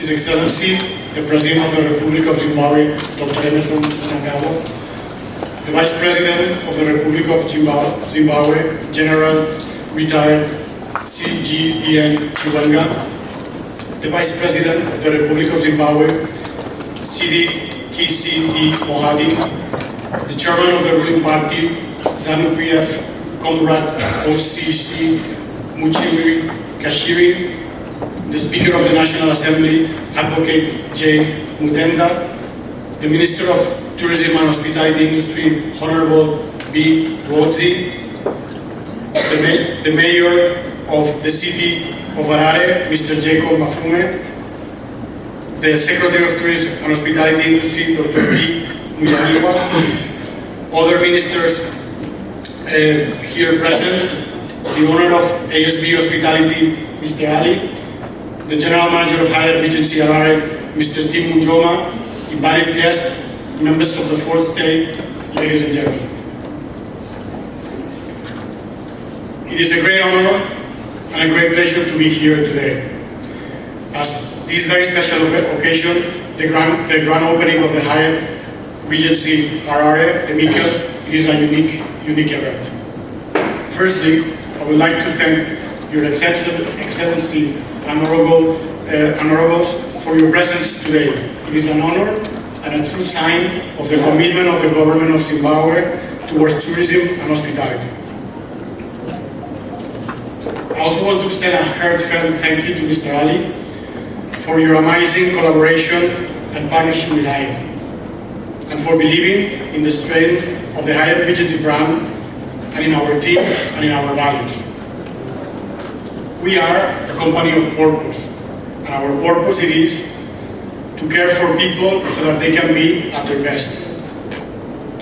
His Excellency, the President of the Republic of Zimbabwe, Dr. Emerson Mnangagwa, the Vice President of the Republic of Zimbabwe, General Retired CGDN Chiwenga, the Vice President of the Republic of Zimbabwe, Sidi KCD Mohadi, the Chairman of the ruling party, ZANU-PF, Comrade OCC Muchiri Kashiri, the Speaker of the National Assembly, Advocate J. Mutenda, the Minister of Tourism and Hospitality Industry, Honorable B. Rodzi, the Mayor of the City of Harare, Mr. Jacob Mafume, the Secretary of Tourism and Hospitality Industry, Dr. P. Muyaniwa, other ministers here present, the owner of ASB Hospitality, Mr. Ali, the General Manager of Hyatt Regency Harare, Mr. Tim Mujoma, invited guests, members of the fourth state, ladies and gentlemen. It is a great honor and a great pleasure to be here today. As this very special occasion, the grand opening of the Hyatt Regency Harare, the Mikkels, it is a unique event. Firstly, I would like to thank Your Excellency and Honorables for your presence today. It is an honor and a true sign of the commitment of the government of Zimbabwe towards tourism and hospitality. I also want to extend a heartfelt thank you to Mr. Ali for your amazing collaboration and partnership with Hyatt, and for believing in the strength of the Hyatt Regency brand and in our team and in our values. We are a company of purpose, and our purpose it is to care for people so that they can be at their best.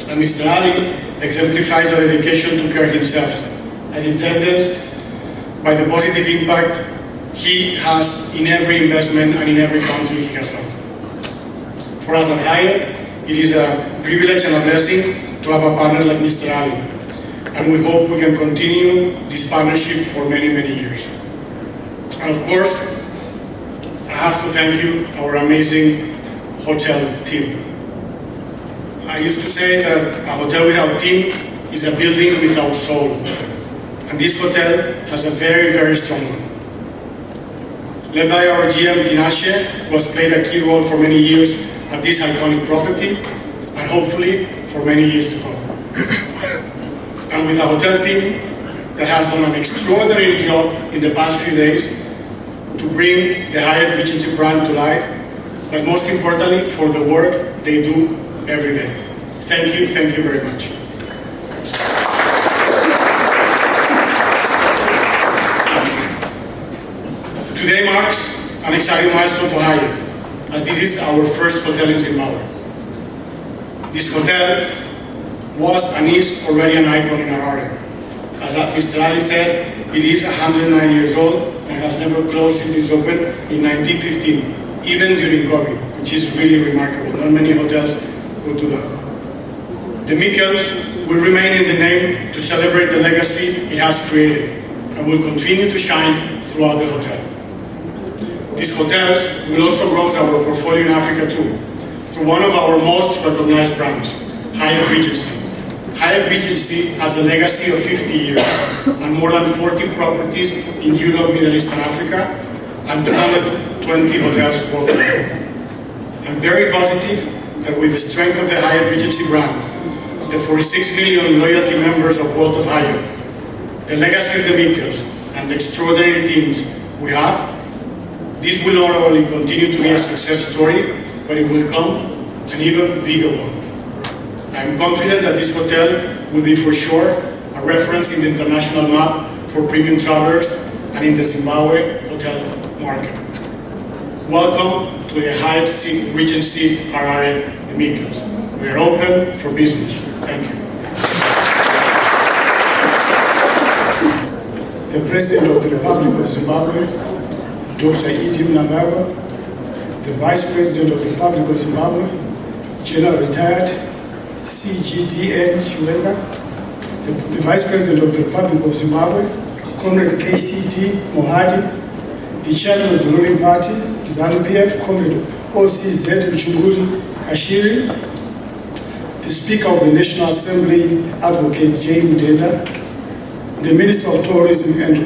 And Mr. Ali exemplifies a dedication to care himself, as is evidenced by the positive impact he has in every investment and in every country he has done. For us at Hyatt, it is a privilege and a blessing to have a partner like Mr. Ali, and we hope we can continue this partnership for many, many years. And of course, I have to thank you, our amazing hotel team. I used to say that a hotel without team is a building without soul. And this hotel has a very, very strong one. Led by our GM Tinashe, who has played a key role for many years at this iconic property, and hopefully for many years to come. And with a hotel team that has done an extraordinary job in the past few days to bring the Hyatt Regency brand to life, but most importantly for the work they do every day. Thank you very much. Today marks an exciting milestone for Hyatt, as this is our first hotel in Zimbabwe. This hotel was and is already an icon in Harare. As Mr. Ali said, it is 109 years old and has never closed since it opened in 1915, even during COVID, which is really remarkable. Not many hotels could do that. The Mikkels will remain in the name to celebrate the legacy it has created and will continue to shine throughout the hotel. These hotels will also grow our portfolio in Africa too, through one of our most recognized brands, Hyatt Regency. Hyatt Regency has a legacy of 50 years and more than 40 properties in Europe, Middle East and Africa, and 220 hotels worldwide. I'm very positive that with the strength of the Hyatt Regency brand, the 46 million loyalty members of World of Hyatt, the legacy of the Mikkels, and the extraordinary teams we have, this will not only continue to be a success story, but it will come an even bigger one. I am confident that this hotel will be for sure a reference in the international map for premium travelers and in the Zimbabwe hotel market. Welcome to the Hyatt Regency Harare, the Mikkels. We are open for business. Thank you. The President of the Republic of Zimbabwe, Dr. E.D. Mnangagwa, the Vice President of the Republic of Zimbabwe, General Retired CGDN Chiwenga, the Vice President of the Republic of Zimbabwe, Comrade KCD Mohadi, the chairman of the ruling party, ZANU-PF, Comrade OCZ Mchunguri Kashiri, the Speaker of the National Assembly, Advocate J. Glenda, the Minister of Tourism and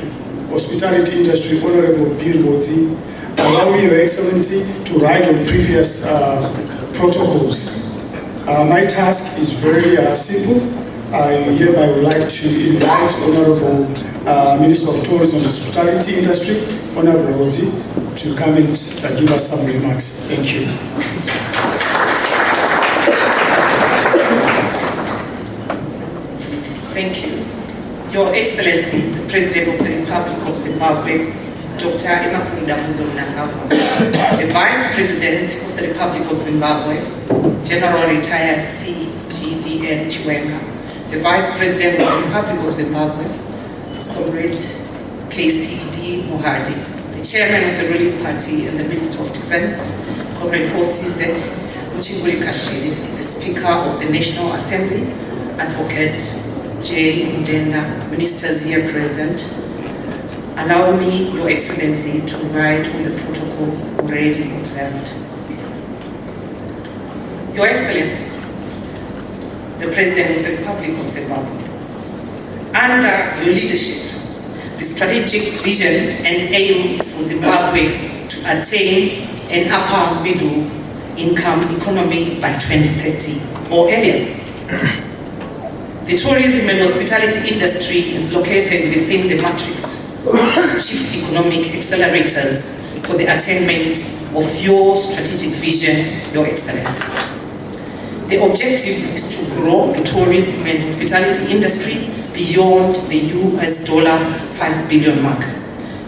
Hospitality Industry, Honorable Bir Bozi. Allow me, Your Excellency, to write on previous protocols. My task is very simple. I hereby would like to invite Honorable Minister of Tourism and Hospitality Industry, Honorable Bozi, to come and give us some remarks. Thank you. Thank you. Your Excellency, the President of the Republic of Zimbabwe, Dr. Emerson Mnangagwa, the Vice President of the Republic of Zimbabwe, General Retired CGDN Chiwenga, the Vice President of the Republic of Zimbabwe, Comrade KCD Muhadi, the Chairman of the ruling party and the Minister of Defense, Comrade OCZ Mchunguri Kashiri, the Speaker of the National Assembly, Advocate J. Glenda, ministers here present. Allow me, Your Excellency, to write on the protocol already observed. Your Excellency, the President of the Republic of Zimbabwe, under your leadership, the strategic vision and aim is for Zimbabwe to attain an upper middle income economy by 2030 or earlier. The tourism and hospitality industry is located within the matrix of chief economic accelerators for the attainment of your strategic vision, Your Excellency. The objective is to grow the tourism and hospitality industry beyond the $5 billion mark.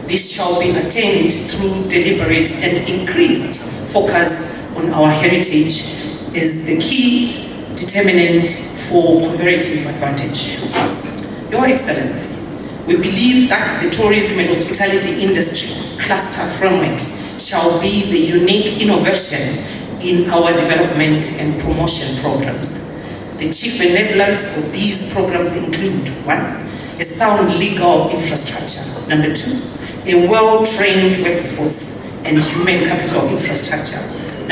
This shall be attained through deliberate and increased focus on our heritage as the key determinant for comparative advantage. Your Excellency, we believe that the tourism and hospitality industry cluster framework shall be the unique innovation in our development and promotion programs. The chief enablers of these programs include: 1, a sound legal infrastructure; 2, a well-trained workforce and human capital infrastructure; 3,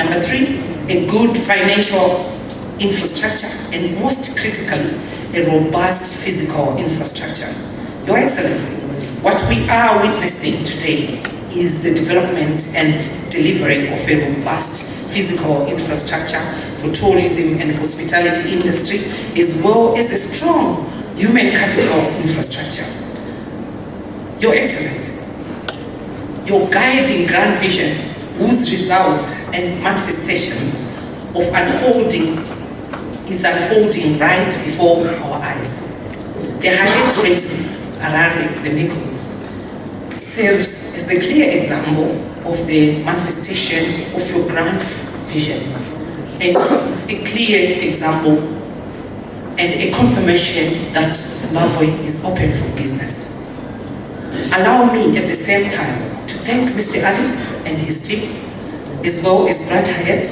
a good financial infrastructure, and most critically, a robust physical infrastructure. Your Excellency, what we are witnessing today is the development and delivery of a robust physical infrastructure for tourism and hospitality industry, as well as a strong human capital infrastructure. Your Excellency, your guiding grand vision, whose results and manifestations of is unfolding right before our eyes. The Hyatt Regency around the Mekos serves as the clear example of the manifestation of your grand vision, and it's a clear example and a confirmation that Zimbabwe is open for business. Allow me at the same time to thank Mr. Ali and his team, as well as Grand Hyatt,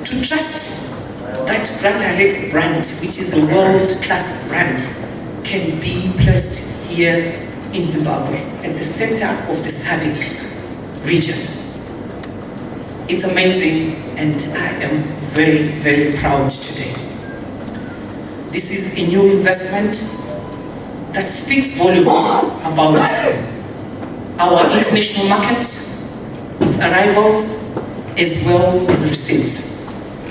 to trust that Grand Hyatt brand, which is a world-class brand, can be placed here in Zimbabwe at the center of the SADC region. It's amazing, and I am very, very proud today. This is a new investment that speaks volumes about our international market, its arrivals, as well as receipts.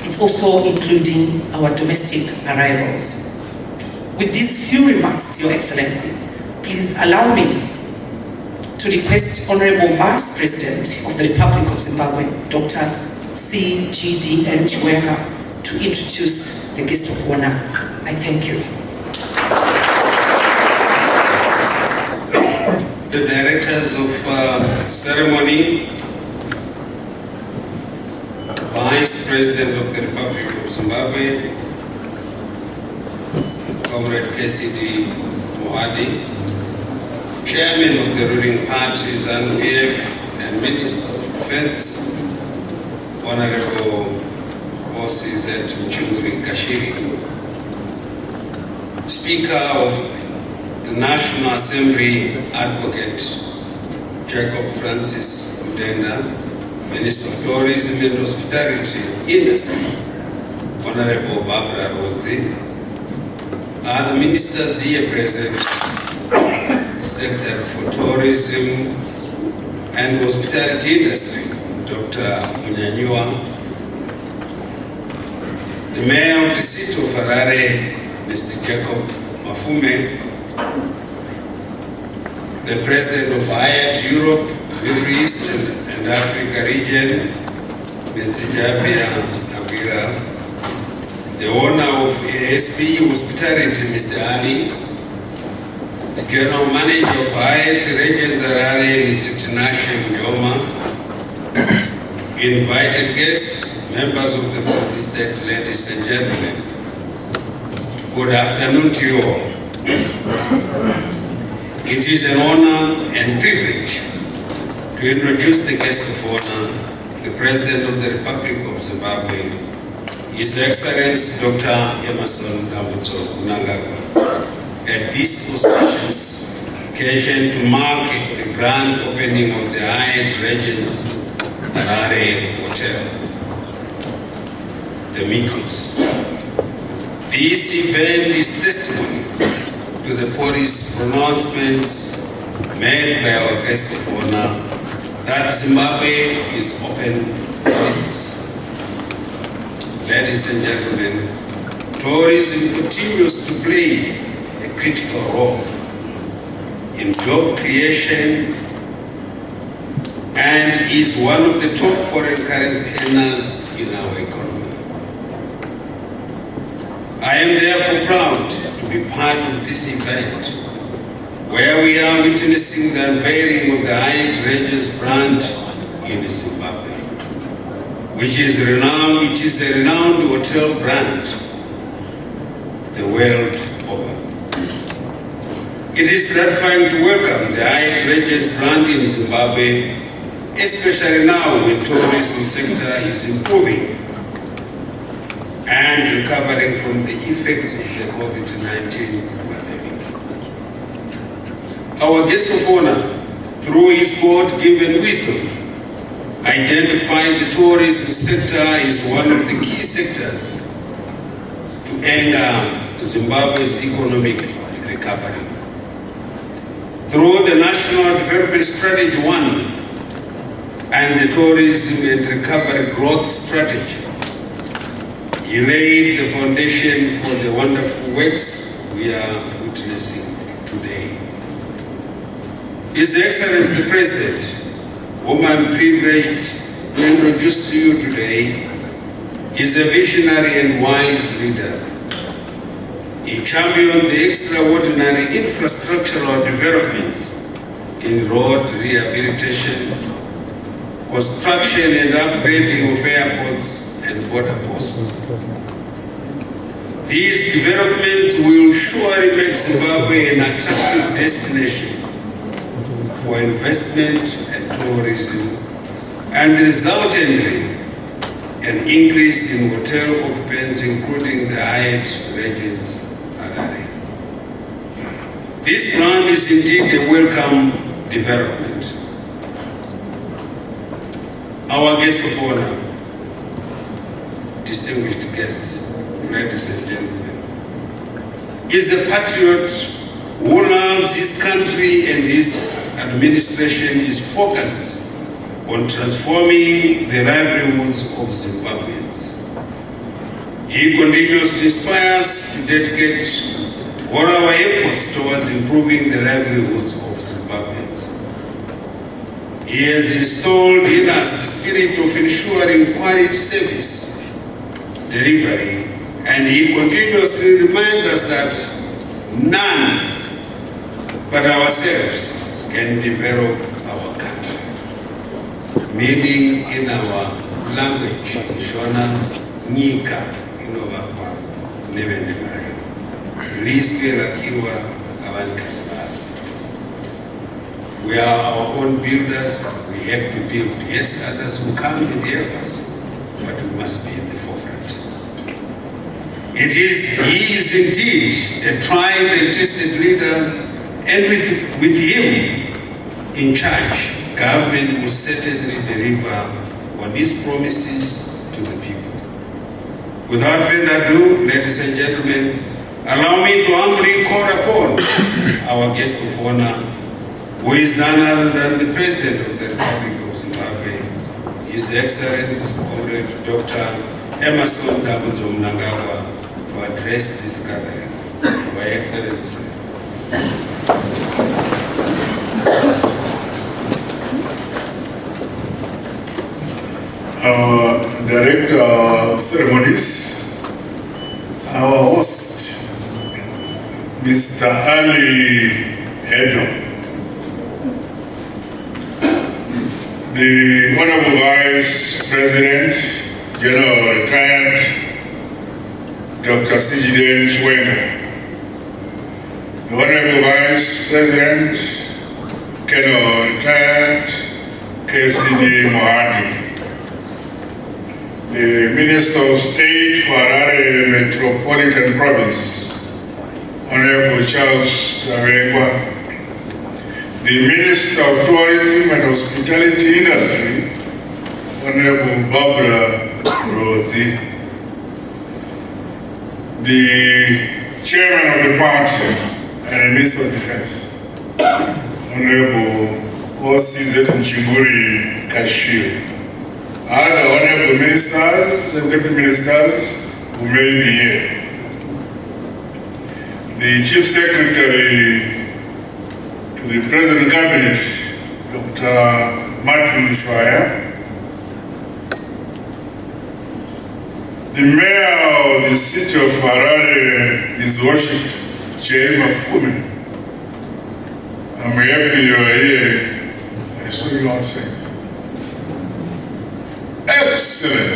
It's also including our domestic arrivals. With these few remarks, Your Excellency, please allow me to request Honorable Vice President of the Republic of Zimbabwe, Dr. CGDN Chiwenga, to introduce the guest of honor. I thank you. The directors of ceremony, Vice President of the Republic of Zimbabwe, Comrade KCD Muhadi, Chairman of the ruling party, ZANU-PF, and Minister of Defense, Honorable OCZ Mchunguri Kashiri, Speaker of the National Assembly, Advocate Jacob Francis Glenda, Minister of Tourism and Hospitality Industry, Honorable Barbara Rozi, other ministers here present, Secretary for Tourism and Hospitality Industry, Dr. Munyanyua, the Mayor of the City of Harare, Mr. Jacob Mafume, the President of Hyatt Europe, Middle East and Africa region, Mr. Javier Avira, the owner of ASP Hospitality, Mr. Ali, the General Manager of Hyatt Regency Harare, Mr. Tinashe Njoma, invited guests, members of the Fourth Estate, ladies and gentlemen, good afternoon to you all. It is an honor and privilege to introduce the guest of honor, the President of the Republic of Zimbabwe, His Excellency Dr. Emerson Mnangagwa, at this auspicious occasion to mark the grand opening of the Hyatt Regency Harare Hotel, the Mikros. This event is testimony to the police pronouncements made by our guest of honor that Zimbabwe is open for business. Ladies and gentlemen, tourism continues to play a critical role in job creation and is one of the top foreign currency earners in our economy. I am therefore proud to be part of this event, where we are witnessing the unveiling of the Hyatt Regency brand in Zimbabwe, which is a renowned hotel brand the world over. It is gratifying to welcome the Hyatt Regency brand in Zimbabwe, especially now when tourism sector is improving and recovering from the effects of the COVID-19 pandemic. Our guest of honor, through his God-given wisdom, identified the tourism sector as one of the key sectors to end Zimbabwe's economic recovery. Through the National Development Strategy 1 and the Tourism and Recovery Growth Strategy, he laid the foundation for the wonderful works we are witnessing today. His Excellency the President, whom I'm privileged to introduce to you today, is a visionary and wise leader. He championed the extraordinary infrastructural developments in road rehabilitation, construction and upgrading of airports and border posts. These developments will surely make Zimbabwe an attractive destination for investment and tourism, and resultantly an increase in hotel occupancy, including the Hyatt Regency Harare. This brand is indeed a welcome development. Our guest of honor, distinguished guests, ladies and gentlemen, is a patriot who loves his country, and his administration is focused on transforming the livelihoods of Zimbabweans. He continues to inspire us to dedicate all our efforts towards improving the livelihoods of Zimbabweans. He has installed in us the spirit of ensuring quality service delivery, and he continuously reminds us that none but ourselves can develop our country. Meaning in our language, Shona Nika Inovakwa Nevenevayo. Rizke Rakiwa Avankastar. We are our own builders, we have to build. Yes, others will come and help us, but we must be in the forefront. He is indeed a tried and tested leader, and with him in charge, government will certainly deliver on its promises to the people. Without further ado, ladies and gentlemen, allow me to humbly call upon our guest of honor, who is none other than the President of the Republic of Zimbabwe, His Excellency Comrade Dr. Emerson Dambudzo Mnangagwa, to address this gathering. Your Excellency. Our Director of Ceremonies, our host, Mr. Ali Edo, the Honorable Vice President, General Retired Dr. Sijide Chwenda, the Honorable Vice President, General Retired KCD Mohadi, the Minister of State for Harare Metropolitan Province, Honorable Charles Gavekwa, the Minister of Tourism and Hospitality Industry, Honorable Barbara Rozi, the Chairman of the Party and Minister of Defense, Honorable O.C.Z. Mchinguri Kashir, other honorable ministers and deputy ministers who may be here, the Chief Secretary to the President Cabinet, Dr. Martin Shwaya, the Mayor of the City of Harare, His Worship J. Mafume. I'm happy you are here. I saw you outside. Excellent.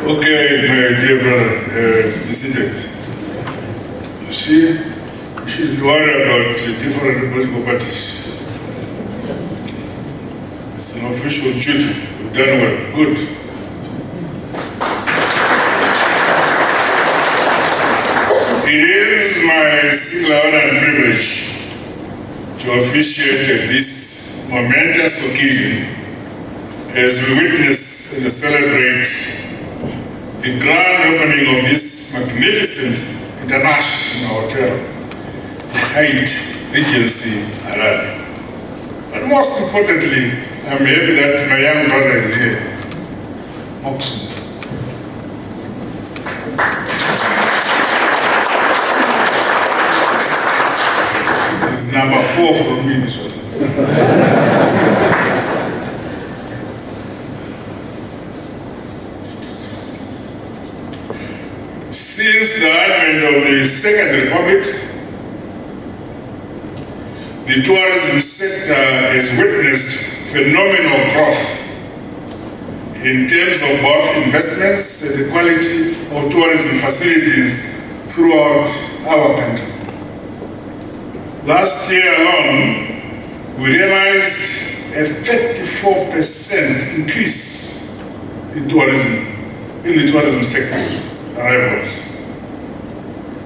Okay, my dear brother, be seated. You see, you should worry about different political parties. It's an official duty. You've done well. Good. It is my singular honor and privilege to officiate at this momentous occasion as we witness and celebrate the grand opening of this magnificent international hotel, the Hyatt Regency, Harare. But most importantly, I'm happy that my young brother is here, Moxon. It's number 4 for me this one. Since the advent of the Second Republic, the tourism sector has witnessed phenomenal growth in terms of both investments and the quality of tourism facilities throughout our country. Last year alone, we realized a 34% increase in the tourism sector arrivals,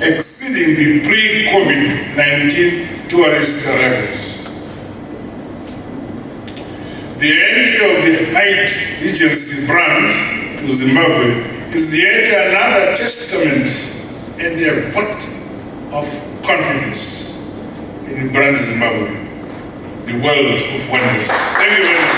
exceeding the pre-COVID-19 tourist arrivals. The entry of the Hyatt Regency brand to Zimbabwe is yet another testament and a vote of confidence in the brand Zimbabwe, the world of wonders. Thank you very much.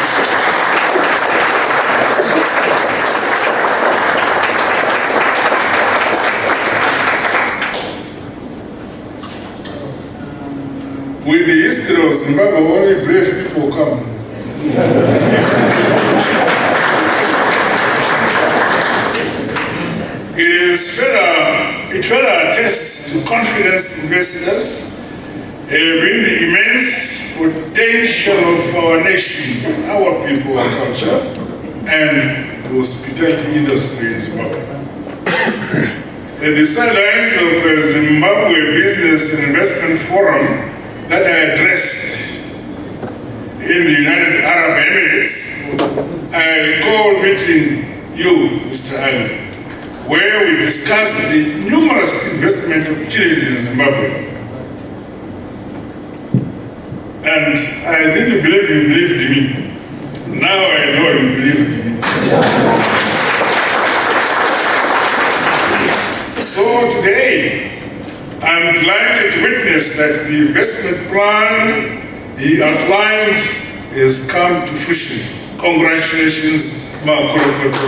With the history of Zimbabwe, only brave people come. It further attests to confidence investors in the immense potential of our nation, our people, our culture, and the hospitality industry in Zimbabwe. At the sidelines of a Zimbabwe Business and Investment Forum that I addressed in the United Arab Emirates, I recall meeting you, Mr. Ali, where we discussed the numerous investment opportunities in Zimbabwe And I didn't believe you believed me. Now I know you believed me. So today, I'm delighted to witness that the investment plan he outlined has come to fruition. Congratulations, Makolokoto.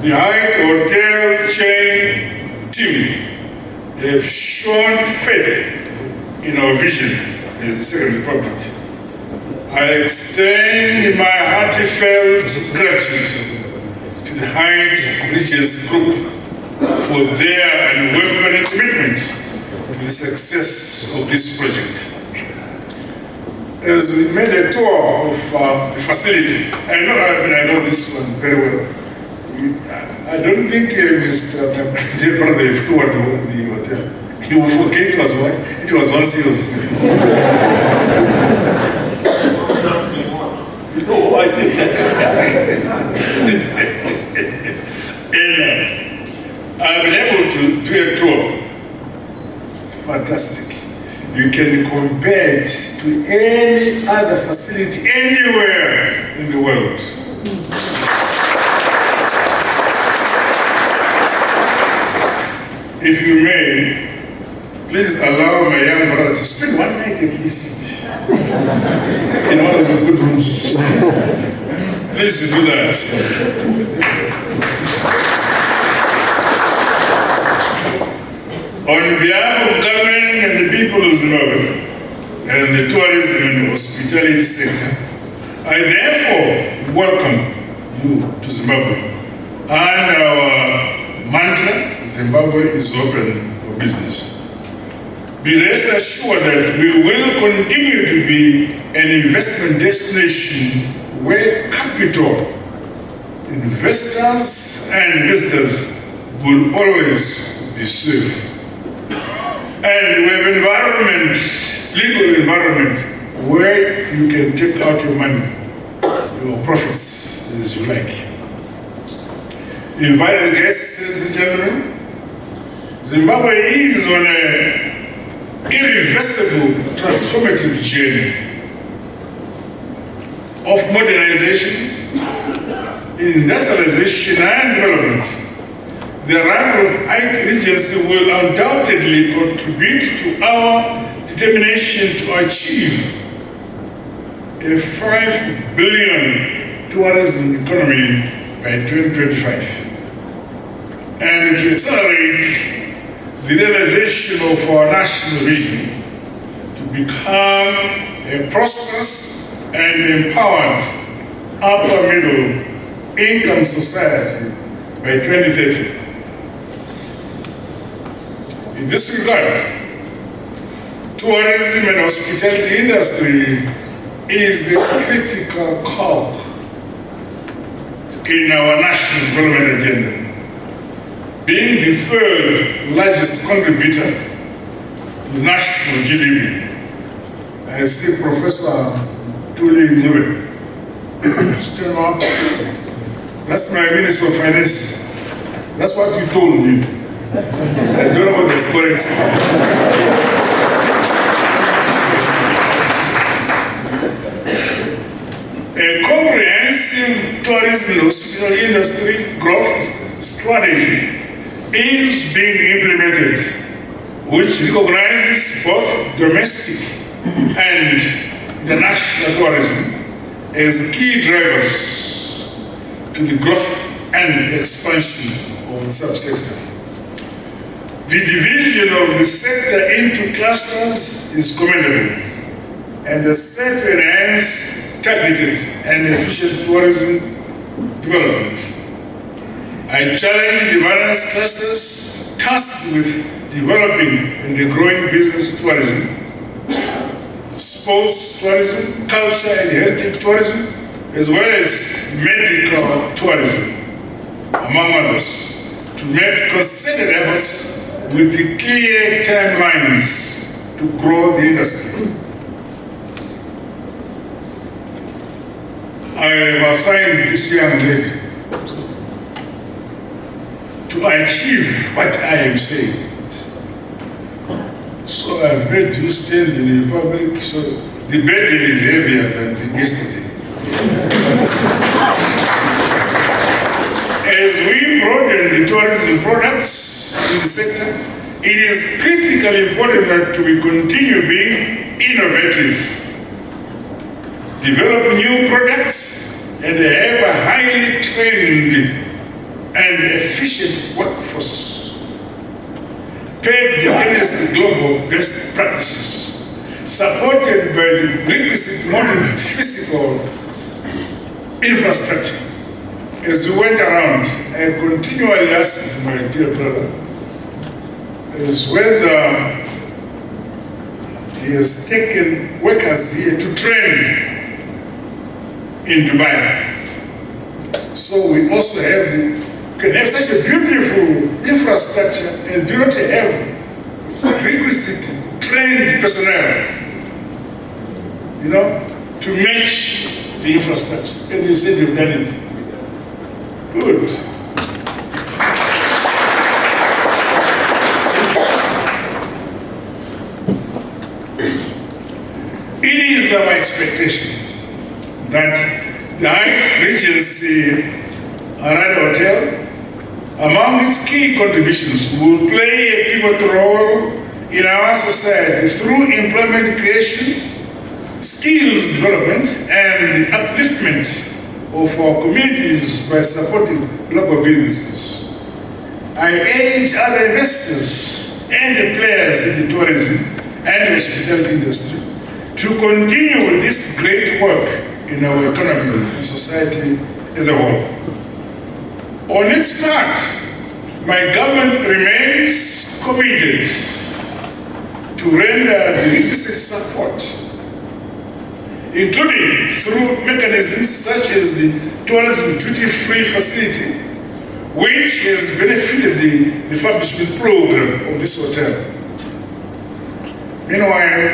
The Hyatt hotel chain team have shown faith in our vision as the Second Republic. I extend my heartfelt gratitude to the Hyatt Regency Group for their unwavering commitment to the success of this project. As we made a tour of the facility, I know this one very well. I don't think Mr. Dear brother have toured the hotel. He will forget it was once years. Oh, I see. And I've been able to do a tour. It's fantastic. You can compare it to any other facility anywhere in the world. If you may, please allow my young brother to spend one night at least in one of the good rooms. Please do that. On behalf of government and the people of Zimbabwe and the tourism and hospitality sector, I therefore welcome you to Zimbabwe. And our mantra, Zimbabwe is open for business. Be rest assured that we will continue to be an investment destination where capital, investors and visitors will always be safe. And we have legal environment where you can take out your money, your profits as you like. Invited guests, ladies and gentlemen, Zimbabwe is on an irreversible transformative journey of modernization, industrialization and development. The arrival of Hyatt Regency will undoubtedly contribute to our determination to achieve a 5 billion tourism economy by 2025 and to accelerate the realization of our national vision to become a prosperous and empowered upper middle income society by 2030. In this regard, tourism and hospitality industry is a critical cog in our national development agenda, being the third largest contributor to the national GDP. I see Professor Tuli Ngube. That's my Minister of Finance. That's what you told me. I don't know what the story is. A comprehensive tourism and hospitality industry growth strategy is being implemented, which recognizes both domestic and international tourism as key drivers to the growth and expansion of the subsector. The division of the sector into clusters is commendable and is set to enhance targeted and efficient tourism development. I challenge the various clusters tasked with developing and growing business tourism, sports tourism, culture and heritage tourism, as well as medical tourism, among others, to make concerted efforts with the clear timelines to grow the industry. I have assigned this young lady to achieve what I am saying. So I've made you stand in the public, so the burden is heavier than yesterday. As we broaden the tourism products in the sector, it is critically important that we continue being innovative, develop new products, and have a highly trained and efficient workforce pegged against the global best practices, supported by the requisite modern physical infrastructure. As we went around, I continually asked my dear brother, is whether he has taken workers here to train in Dubai. So we also can have such a beautiful infrastructure and do not have requisite trained personnel, to match the infrastructure. And you said you've done it. Good. It is our expectation that the Hyatt Regency Hotel, among its key contributions, will play a pivotal role in our society through employment creation, skills development, and the upliftment of our communities by supporting local businesses. I urge other investors and the players in the tourism and hospitality industry to continue with this great work in our economy and society as a whole. On its part, my government remains committed to render the requisite support, including through mechanisms such as the tourism duty-free facility, which has benefited the refurbishment program of this hotel. Meanwhile,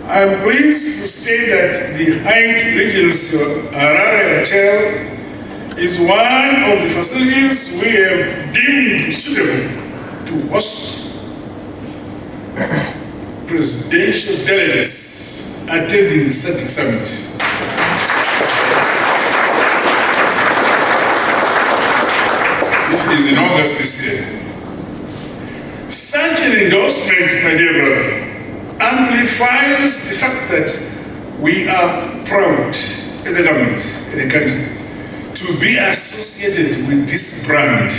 I am pleased to say that the Hyatt Regency Hotel is one of the facilities we have deemed suitable to host presidential delegates attending the SADC Summit. This is in August this year. Such an endorsement, my dear brother, amplifies the fact that we are proud as a government in the country to be associated with this brand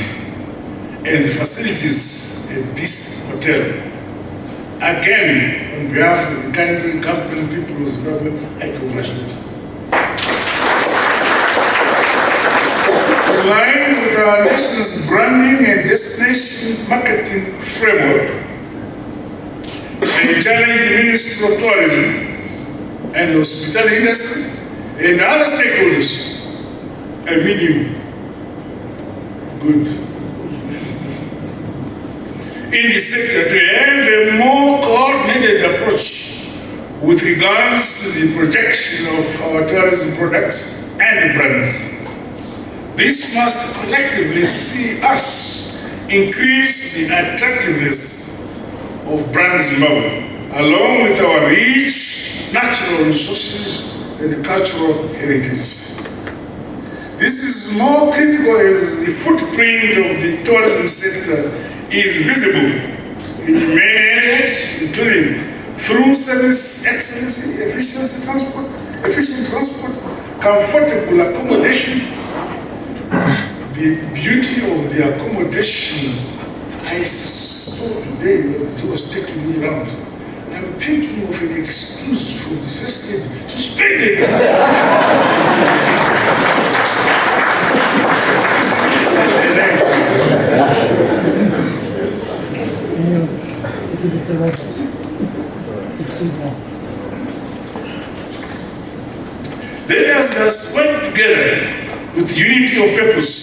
and the facilities at this hotel. Again, on behalf of the country, government, people of Zimbabwe, I congratulate you. In line with our nation's branding and destination marketing framework, I challenge the Ministry of Tourism and the hospitality industry and other stakeholders, I mean you, good, in the sector to have a more coordinated approach with regards to the projection of our tourism products and brands. This must collectively see us increase the attractiveness of brand Zimbabwe, along with our rich natural resources and cultural heritage. This is more critical as the footprint of the tourism sector is visible in many areas, including through service excellency, efficient transport, comfortable accommodation. The beauty of the accommodation I saw today as it was taking me around. I'm thinking of an excuse from the first lady to spend it. Let us thus work together with unity of purpose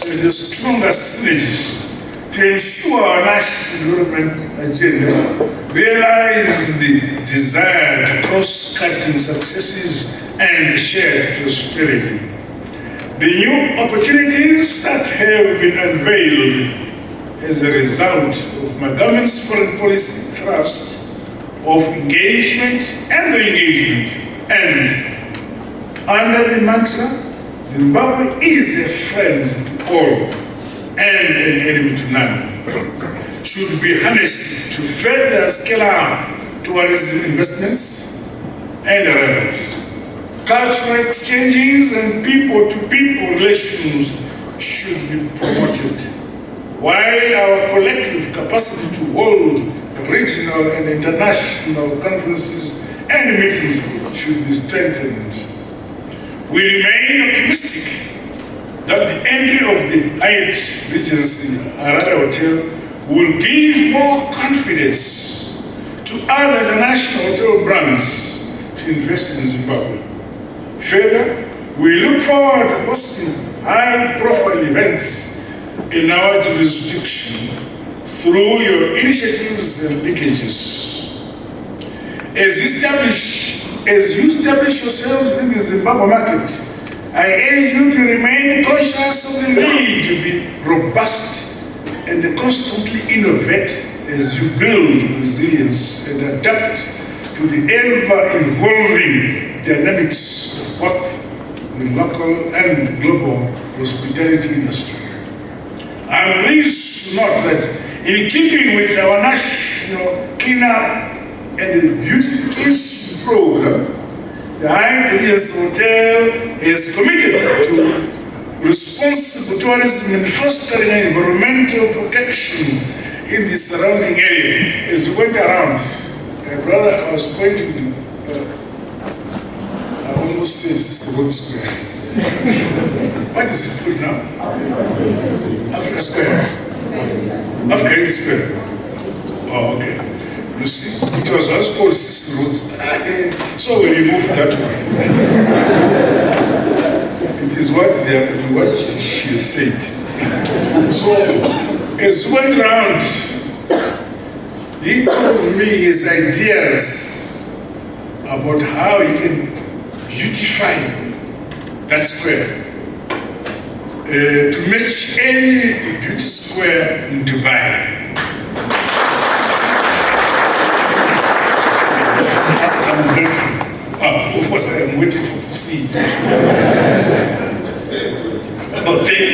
and the stronger synergies to ensure our national development agenda realize the desired cross-cutting successes and shared prosperity. The new opportunities that have been unveiled as a result of my government's foreign policy thrust of engagement and re-engagement, and under the mantra, Zimbabwe is a friend to all and an enemy to none, should be harnessed to further scale up tourism investments and arrivals. Cultural exchanges and people-to-people relations should be promoted, while our collective capacity to hold regional and international conferences and meetings should be strengthened. We remain optimistic that the entry of the Hyatt Regency Harare Hotel will give more confidence to other international hotel brands to invest in Zimbabwe. Further, we look forward to hosting high-profile events in our jurisdiction through your initiatives and linkages. As you establish yourselves in the Zimbabwe market, I urge you to remain conscious of the need to be robust and constantly innovate as you build resilience and adapt to the ever-evolving dynamics of both the local and global hospitality industry. I'm pleased to note that in keeping with our national cleanup and beautification program, the Hyatt Regency Hotel is committed to responsible tourism and fostering environmental protection in the surrounding area. As we went around, my brother was pointing to I almost said Cicero Square. What is it called now? Africa Square. Africa Square. Oh, okay. You see, it was once called Cicero Square. So we removed that one. It is what she said. So as we went around, he told me his ideas about how he can beautify that square to match any beauty square in Dubai. I'm grateful. Of course, I am waiting for seed. Oh, thank you.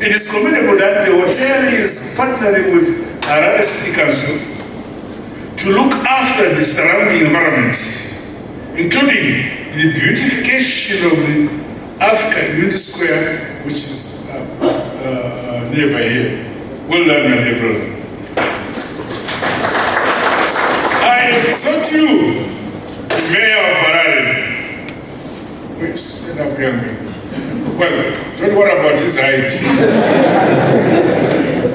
It is commendable that the hotel is partnering with Harare City Council to look after the surrounding environment, including the beautification of the Africa Unity Square, which is nearby here. Well done, my dear brother. I exhort you, the Mayor of Harare. Wait, stand up, young man. Well, don't worry about his height.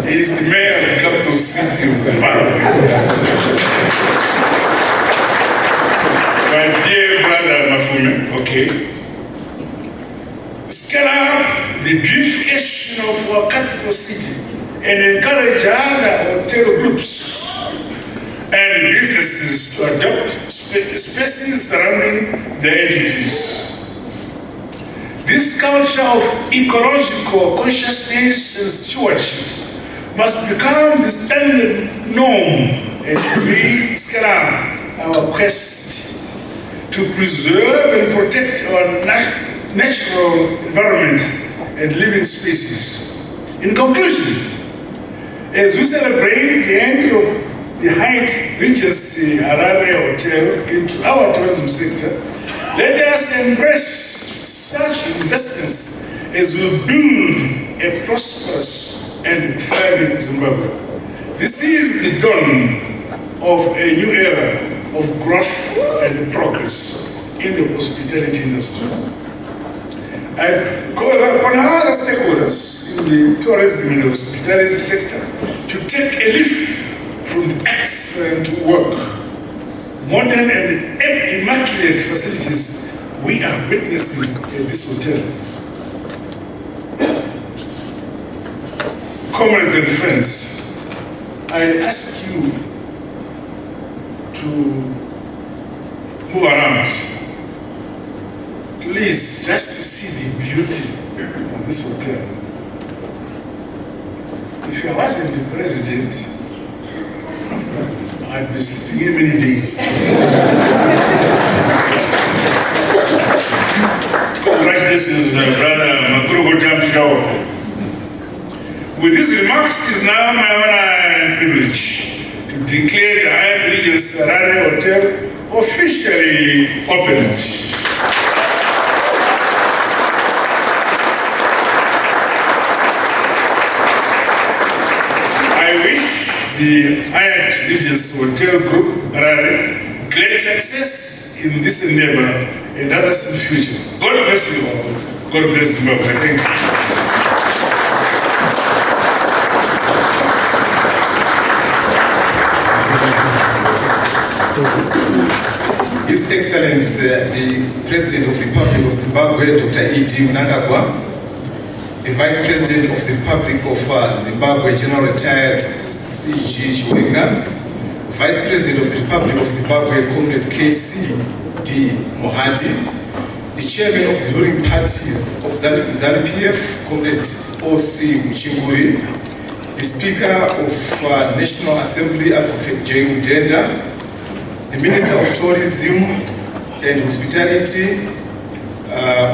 He's the mayor of the capital city of Zimbabwe. My dear brother Mafume, okay. Scale up the beautification of our capital city and encourage other hotel groups and businesses to adopt spaces surrounding their entities. This culture of ecological consciousness and stewardship must become the standard norm as we scale up our quest to preserve and protect our natural environment and living spaces. In conclusion, as we celebrate the entry of the Hyatt Regency Harare Hotel into our tourism sector, let us embrace such investments as will build a prosperous and thriving Zimbabwe. This is the dawn of a new era of growth and progress in the hospitality industry. I call upon other stakeholders in the tourism and hospitality sector to take a leaf from the excellent work, modern and immaculate facilities we are witnessing at this hotel. Comrades and friends, I ask you to move around, Please, just to see the beauty of this hotel. If I wasn't the president, I'd be sleeping many days. Congratulations, brother Makrugo Tamshao. With these remarks, it is now my honor and privilege to declare the Hyatt Regency Harare Hotel officially opened. I wish the Hyatt Regency Hotel Group Harare great success in this endeavor and others in the future. God bless you all. God bless you all. Thank you. His Excellency, the President of the Republic of Zimbabwe, Dr. E.D. Mnangagwa, the Vice President of the Republic of Zimbabwe, General Retired C.G. Chiwenga, Vice President of the Republic of Zimbabwe, Comrade K.C.D. Mohadi, the Chairman of the ruling parties of ZANU-PF, Comrade O.C. Muchinguri, the Speaker of National Assembly, Advocate J. Glenda, the Minister of Tourism and Hospitality,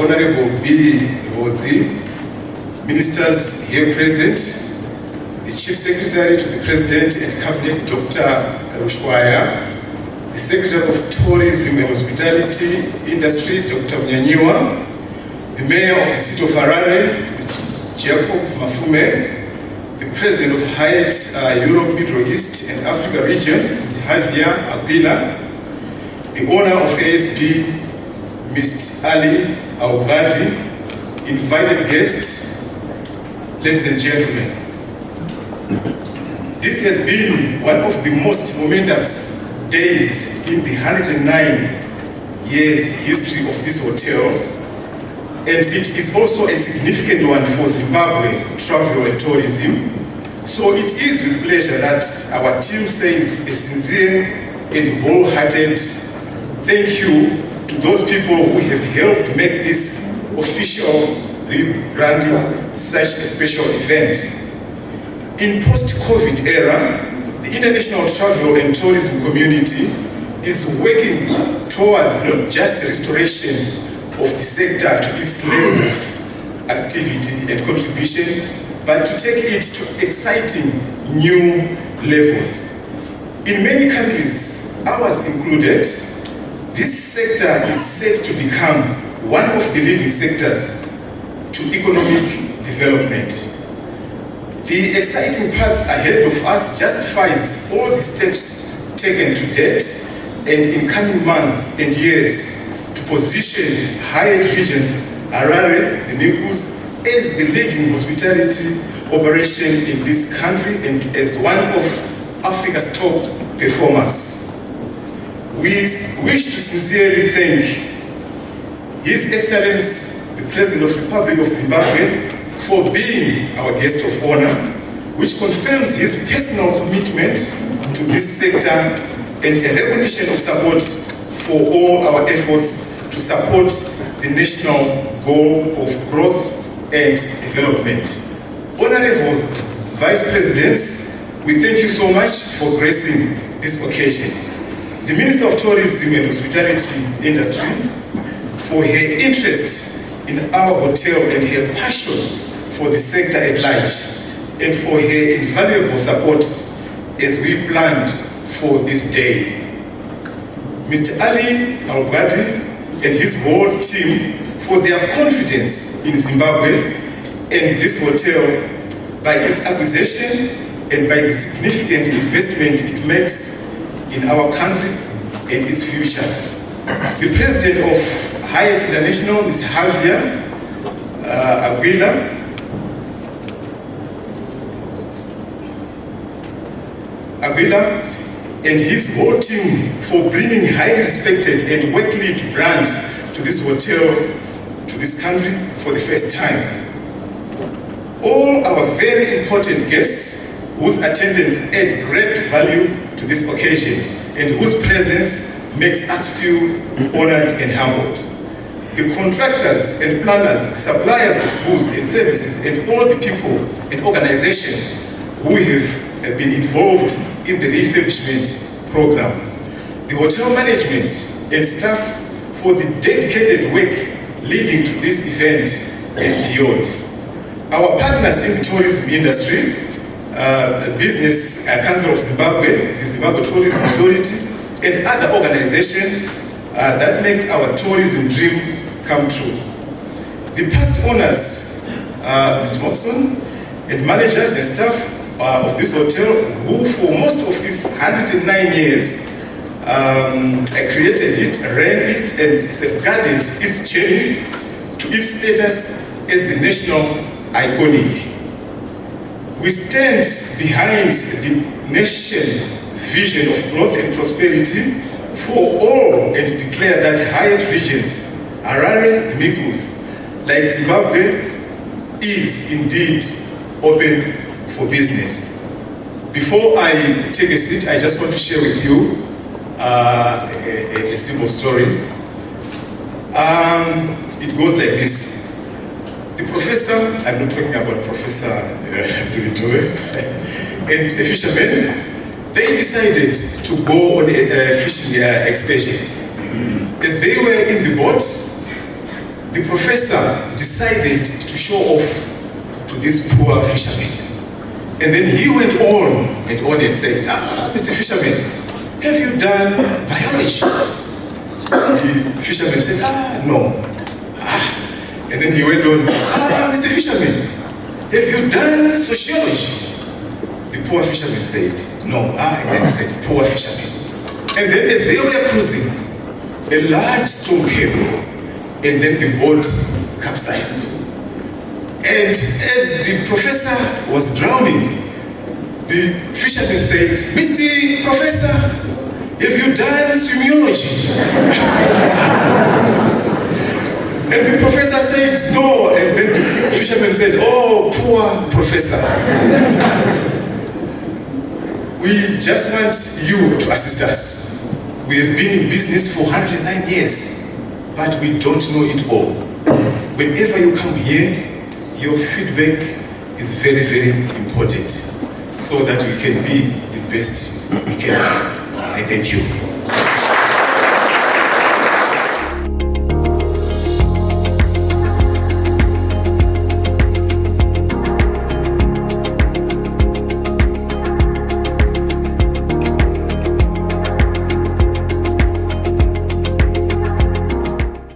Honorable B. Rozi, Ministers here present, the Chief Secretary to the President and Cabinet, Dr. Rushwaya, the Secretary of Tourism and Hospitality Industry, Dr. Mnyanyiwa, the Mayor of the City of Harare, Mr. Jacob Mafume, the President of Hyatt Europe, Middle East and Africa region, Ms. Javier Aguila, the owner of ASB, Mr. Ali Aubadi, invited guests, ladies and gentlemen. This has been one of the most momentous days in the 109 years history of this hotel, and it is also a significant one for Zimbabwe travel and tourism. So it is with pleasure that our team says a sincere and wholehearted thank you to those people who have helped make this official rebranding such a special event. In post-COVID era, the international travel and tourism community is working towards not just restoration of the sector to its level of activity and contribution, but to take it to exciting new levels. In many countries, ours included, this sector is set to become one of the leading sectors to economic development. The exciting path ahead of us justifies all the steps taken to date and in coming months and years to position Hyatt Regency Harare, the Nikus, as the leading hospitality operation in this country and as one of Africa's top performers. We wish to sincerely thank His Excellency, the President of the Republic of Zimbabwe, for being our guest of honor, which confirms his personal commitment to this sector and a recognition of support for all our efforts to support the national goal of growth and development. Honorable Vice Presidents, we thank you so much for gracing this occasion. The Minister of Tourism and Hospitality Industry, for her interest in our hotel and her passion for the sector at large, and for her invaluable support as we planned for this day. Mr. Ali Aubadi and his whole team for their confidence in Zimbabwe and this hotel by its acquisition and by the significant investment it makes in our country and its future. The President of Hyatt International, Ms. Javier Aguila, and his whole team for bringing highly respected and well-lit brand to this hotel, to this country for the first time. All our very important guests whose attendance add great value to this occasion and whose presence makes us feel honored and humbled. the contractors and planners, the suppliers of goods and services, and all the people and organizations who have been involved in the refurbishment program, the hotel management and staff for the dedicated work leading to this event and beyond. Our partners in the tourism industry, the Business Council of Zimbabwe, the Zimbabwe Tourism Authority, and other organizations that make our tourism dream come true. The past owners, Mr. Watson, and managers and staff of this hotel, who for most of its 109 years created it, ran it, and safeguarded its journey to its status as the national iconic. We stand behind the nation vision of growth and prosperity for all and declare that Hyatt Regency, Harare, the Mikos, like Zimbabwe, is indeed open for business. Before I take a seat, I just want to share with you a simple story. It goes like this. The professor, I'm not talking about Professor Abdulitowe, and a fisherman, they decided to go on a fishing excursion. As they were in the boat, the professor decided to show off to this poor fisherman. And then he went on and said, Mr. Fisherman, have you done biology? The fisherman said, no. And then he went on, Mr. Fisherman, have you done sociology? The poor fisherman said, no. And then he said, poor fisherman. And then as they were cruising, a large storm came, and then the boat capsized. And as the professor was drowning, the fisherman said, Mr. Professor, have you done swimmology? And the professor said, no. And then the fisherman said, oh, poor professor. We just want you to assist us. We have been in business for 109 years, but we don't know it all. Whenever you come here, your feedback is very, very important so that we can be the best we can be. I thank you.